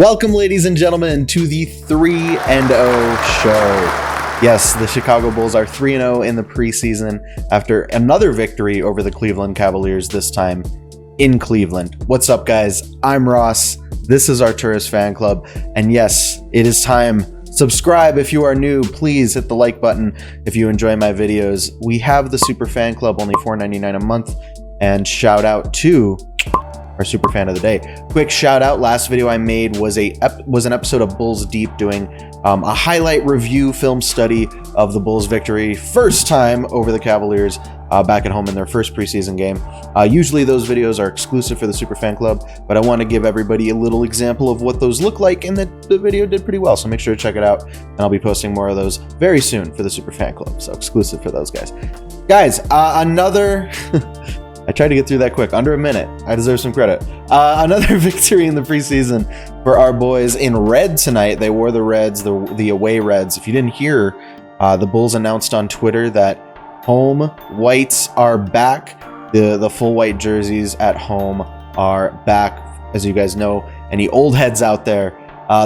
Welcome, ladies and gentlemen, to the 3-0 show. Yes, the Chicago Bulls are 3-0 in the preseason after another victory over the Cleveland Cavaliers, this time in Cleveland. What's up, guys? I'm Ross. This is our Tourist Fan Club. And yes, it is time. Subscribe if you are new. Please hit the like button if you enjoy my videos. We have the Super Fan Club, only $4.99 a month. And shout out to our super fan of the day. Quick shout out, last video I made was an episode of Bulls Deep, doing a highlight review film study of the Bulls victory, first time over the Cavaliers back at home in their first preseason game. Usually those videos are exclusive for the super fan club, but I want to give everybody a little example of what those look like, and that the video did pretty well, so make sure to check it out, and I'll be posting more of those very soon for the super fan club, so exclusive for those guys. Another I tried to get through that quick, under a minute. I deserve some credit. Another victory in the preseason for our boys in red tonight. They wore the Reds, the away Reds. If you didn't hear, the Bulls announced on Twitter that home whites are back. The full white jerseys at home are back. As you guys know, any old heads out there,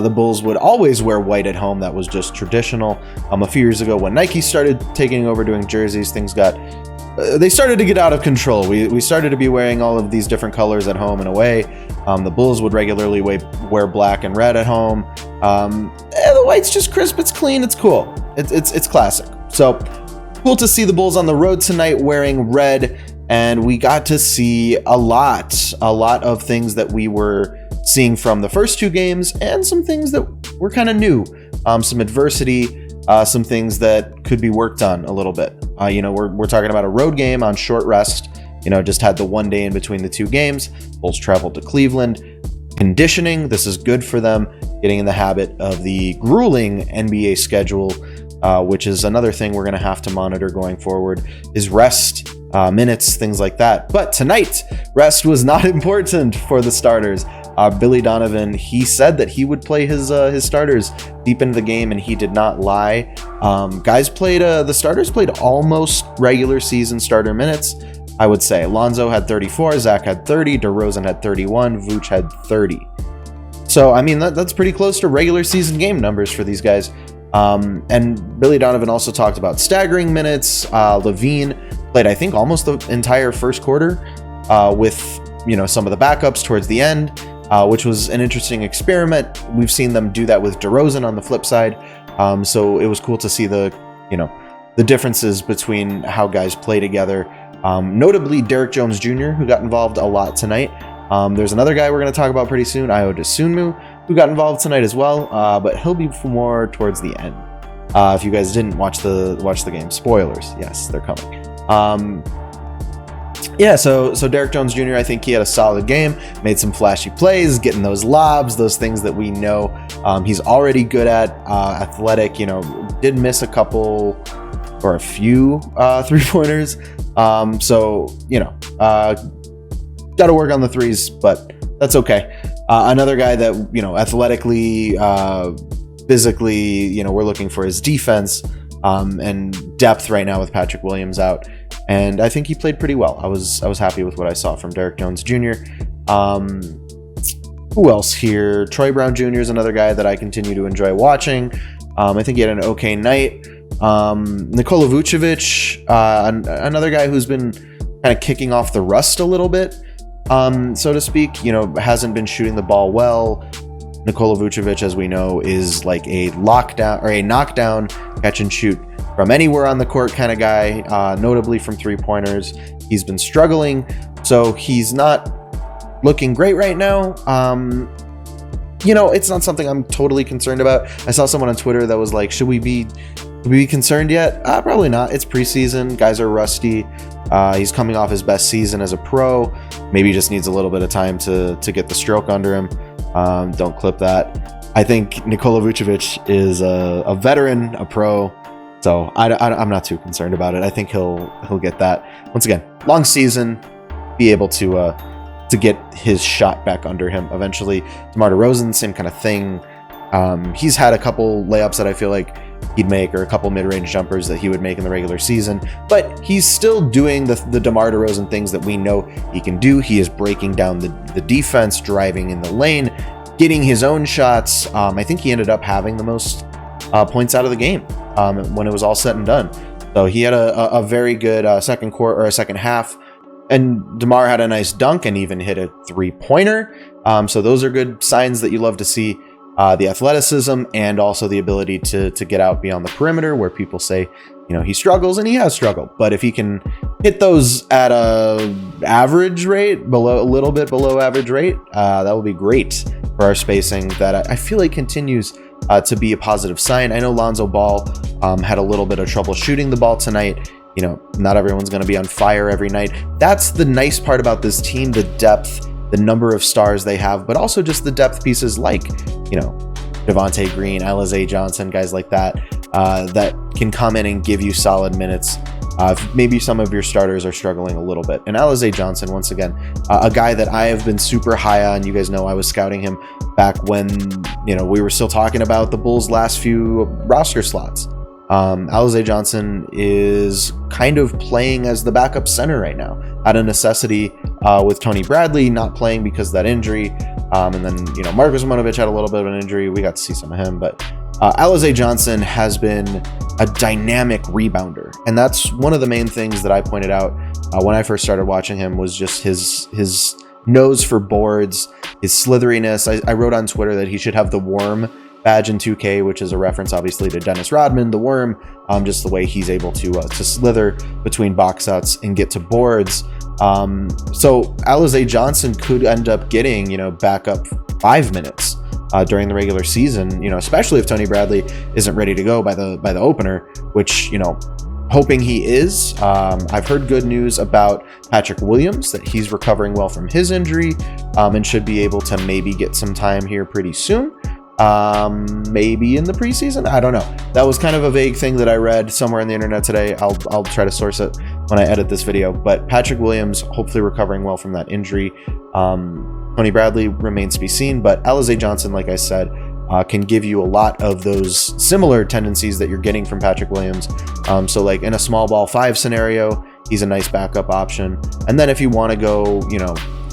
the Bulls would always wear white at home. That was just traditional. A few years ago, when Nike started taking over doing jerseys, things they started to get out of control. We started to be wearing all of these different colors at home and away. The Bulls would regularly wear black and red at home. The white's just crisp, it's clean, it's cool. It's classic. So cool to see the Bulls on the road tonight wearing red, and we got to see a lot of things that we were seeing from the first two games, and some things that were kind of new. Some adversity, some things that could be worked on a little bit. We're talking about a road game on short rest. Just had the one day in between the two games. Bulls traveled to Cleveland. Conditioning, this is good for them, getting in the habit of the grueling NBA schedule, which is another thing we're going to have to monitor going forward, is rest, minutes, things like that. But tonight, rest was not important for the starters. Billy Donovan, he said that he would play his starters deep into the game, and he did not lie. The starters played almost regular season starter minutes, I would say. Lonzo had 34, Zach had 30, DeRozan had 31, Vooch had 30. So, that's pretty close to regular season game numbers for these guys. And Billy Donovan also talked about staggering minutes. Levine played, I think, almost the entire first quarter with some of the backups towards the end. Which was an interesting experiment. We've seen them do that with DeRozan on the flip side. So it was cool to see the differences between how guys play together. Notably, Derek Jones Jr., who got involved a lot tonight. There's another guy we're going to talk about pretty soon, Ayo Dosunmu, who got involved tonight as well, but he'll be more towards the end. If you guys didn't watch the game, spoilers, yes, they're coming. So Derek Jones Jr., I think he had a solid game, made some flashy plays, getting those lobs, those things that we know he's already good at, athletic, did miss a couple or a few three-pointers. Got to work on the threes, but that's okay. Another guy that, athletically, physically, we're looking for his defense and depth right now with Patrick Williams out. And I think he played pretty well. I was happy with what I saw from Derek Jones Jr. Who else here? Troy Brown Jr. is another guy that I continue to enjoy watching. I think he had an okay night. Nikola Vucevic, another guy who's been kind of kicking off the rust a little bit, so to speak. Hasn't been shooting the ball well. Nikola Vucevic, as we know, is like a lockdown or a knockdown, catch and shoot from anywhere on the court kind of guy, notably from three-pointers. He's been struggling, so he's not looking great right now. It's not something I'm totally concerned about. I saw someone on Twitter that was like, should we be concerned yet? Probably not. It's preseason. Guys are rusty. He's coming off his best season as a pro. Maybe he just needs a little bit of time to get the stroke under him. Don't clip that. I think Nikola Vucevic is a veteran, a pro. So I'm not too concerned about it. I think he'll get that. Once again, long season, be able to get his shot back under him eventually. DeMar DeRozan, same kind of thing. He's had a couple layups that I feel like he'd make, or a couple mid-range jumpers that he would make in the regular season, but he's still doing the DeMar DeRozan things that we know he can do. He is breaking down the defense, driving in the lane, getting his own shots. I think he ended up having the most points out of the game when it was all said and done. So he had a very good second quarter or a second half. And DeMar had a nice dunk and even hit a 3-pointer. So those are good signs that you love to see. The athleticism and also the ability to get out beyond the perimeter, where people say, he struggles, and he has struggled. But if he can hit those at a average rate, a little bit below average rate, that will be great for our spacing. That I feel like continues to be a positive sign. I know Lonzo Ball had a little bit of trouble shooting the ball tonight. Not everyone's going to be on fire every night. That's the nice part about this team, the depth, the number of stars they have, but also just the depth pieces like, Javonte Green, Alize Johnson, guys like that, that can come in and give you solid minutes. Maybe some of your starters are struggling a little bit. And Alize Johnson, once again, a guy that I have been super high on. You guys know I was scouting him back when, we were still talking about the Bulls' last few roster slots. Alize Johnson is kind of playing as the backup center right now, out of necessity, with Tony Bradley not playing because of that injury. And then, Marcus Monovic had a little bit of an injury. We got to see some of him, but Alize Johnson has been a dynamic rebounder. And that's one of the main things that I pointed out when I first started watching him, was just his nose for boards, his slitheriness. I wrote on Twitter that he should have the worm badge in 2K, which is a reference obviously to Dennis Rodman, the worm, just the way he's able to slither between box outs and get to boards. So Alize Johnson could end up getting, backup 5 minutes during the regular season, especially if Tony Bradley isn't ready to go by the opener, which, hoping he is. I've heard good news about Patrick Williams, that he's recovering well from his injury, and should be able to maybe get some time here pretty soon. Maybe in the preseason, I don't know. That was kind of a vague thing that I read somewhere on the internet today. I'll try to source it when I edit this video. But Patrick Williams hopefully recovering well from that injury. Tony Bradley remains to be seen, but Alize Johnson, like I said, can give you a lot of those similar tendencies that you're getting from Patrick Williams. So like in a small ball 5 scenario, he's a nice backup option. And then if you want to go,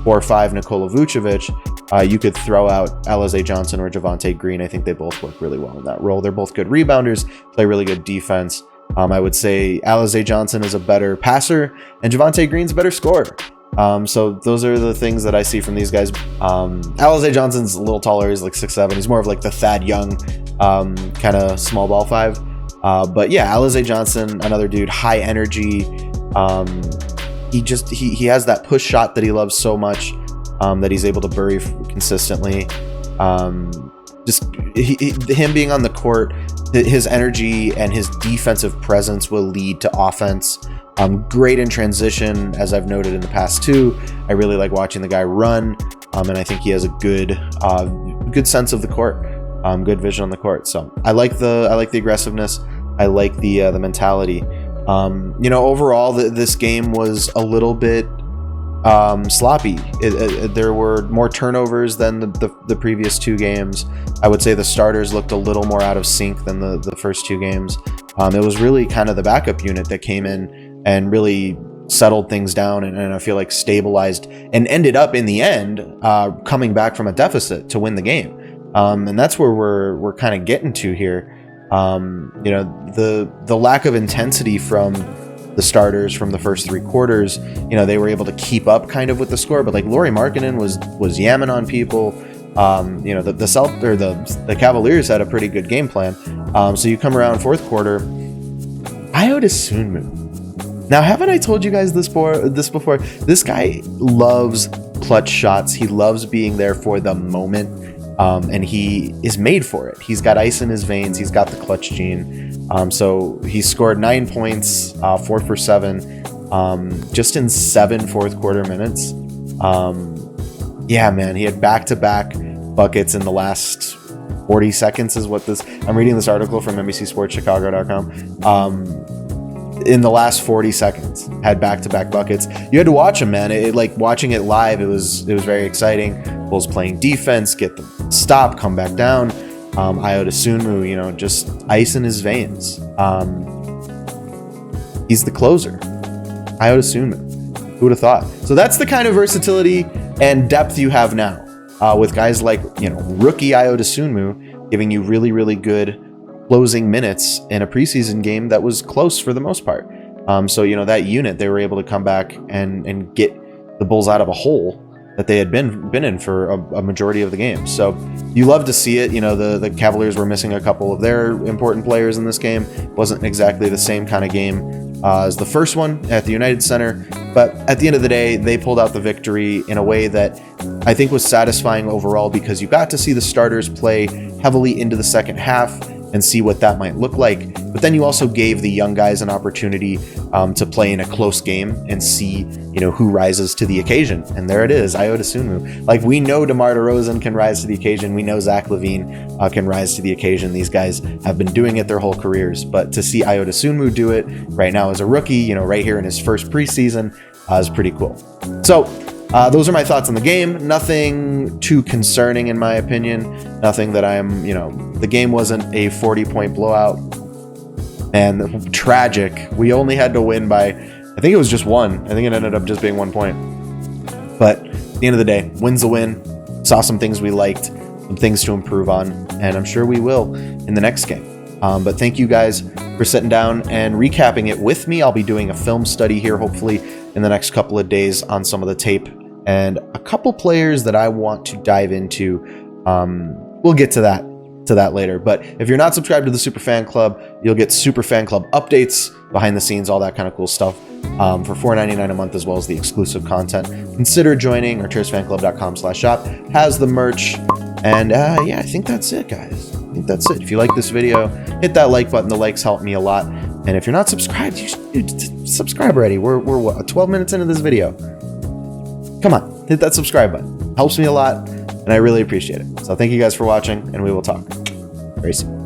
4-5 Nikola Vucevic, you could throw out Alize Johnson or Javonte Green. I think they both work really well in that role. They're both good rebounders, play really good defense. I would say Alize Johnson is a better passer and Javonte Green's a better scorer. So those are the things that I see from these guys. Alize Johnson's a little taller. He's like 6'7". He's more of like the Thad Young kind of small ball 5. But yeah, Alize Johnson, another dude, high energy. He has that push shot that he loves so much, that he's able to bury consistently. Him being on the court, his energy and his defensive presence will lead to offense. Great in transition, as I've noted in the past too. I really like watching the guy run, and I think he has a good sense of the court, good vision on the court. So I like the aggressiveness. I like the mentality. Overall, this game was a little bit sloppy. There were more turnovers than the previous 2 games. I would say the starters looked a little more out of sync than the first 2 games. It was really kind of the backup unit that came in and really settled things down, and I feel like stabilized and ended up in the end coming back from a deficit to win the game. And that's where we're kind of getting to here. The lack of intensity from the starters from the first 3 quarters, they were able to keep up kind of with the score, but like Lauri Markkanen was yamming on people. The Cavaliers had a pretty good game plan. So you come around 4th quarter, Ayo Dosunmu. Now, haven't I told you guys this before? This guy loves clutch shots. He loves being there for the moment. And he is made for it. He's got ice in his veins. He's got the clutch gene. So he scored 9 points, 4 for 7, just in 7 4th quarter minutes. Yeah, man, he had back-to-back buckets in the last 40 seconds is what this... I'm reading this article from NBCSportsChicago.com. In the last 40 seconds, had back-to-back buckets. You had to watch him, man. Watching it live, it was very exciting. Bulls playing defense, get the stop, come back down. Ayo Dosunmu, just ice in his veins. He's the closer. Ayo Dosunmu. Who would have thought? So that's the kind of versatility and depth you have now. with guys like, rookie Ayo Dosunmu giving you really, really good closing minutes in a preseason game that was close for the most part. So, that unit, they were able to come back and get the Bulls out of a hole that they had been in for a majority of the game. So you love to see it. The Cavaliers were missing a couple of their important players in this game. Wasn't exactly the same kind of game as the first one at the United Center. But at the end of the day, they pulled out the victory in a way that I think was satisfying overall, because you got to see the starters play heavily into the second half and see what that might look like. But then you also gave the young guys an opportunity to play in a close game and see, who rises to the occasion. And there it is, Ayo Dosunmu. Like, we know DeMar DeRozan can rise to the occasion. We know Zach LaVine can rise to the occasion. These guys have been doing it their whole careers. But to see Ayo Dosunmu do it right now as a rookie, right here in his first preseason, is pretty cool. So, those are my thoughts on the game. Nothing too concerning in my opinion. Nothing that I'm, the game wasn't a 40-point blowout. And tragic. We only had to win by, I think it was just one. I think it ended up just being 1 point. But at the end of the day, win's a win. Saw some things we liked, some things to improve on, and I'm sure we will in the next game. But thank you guys for sitting down and recapping it with me. I'll be doing a film study here, hopefully, in the next couple of days on some of the tape and a couple players that I want to dive into. We'll get to that later. But if you're not subscribed to the Super Fan Club, you'll get Super Fan Club updates, behind the scenes, all that kind of cool stuff for $4.99 a month, as well as the exclusive content. Consider joining. Our cheersfanclub.com/shop has the merch. And yeah, I think that's it, guys. I think that's it. If you like this video, hit that like button. The likes help me a lot. And if you're not subscribed, you should subscribe already. We're what, 12 minutes into this video. Come on, hit that subscribe button. Helps me a lot, and I really appreciate it. So thank you guys for watching, and we will talk very soon.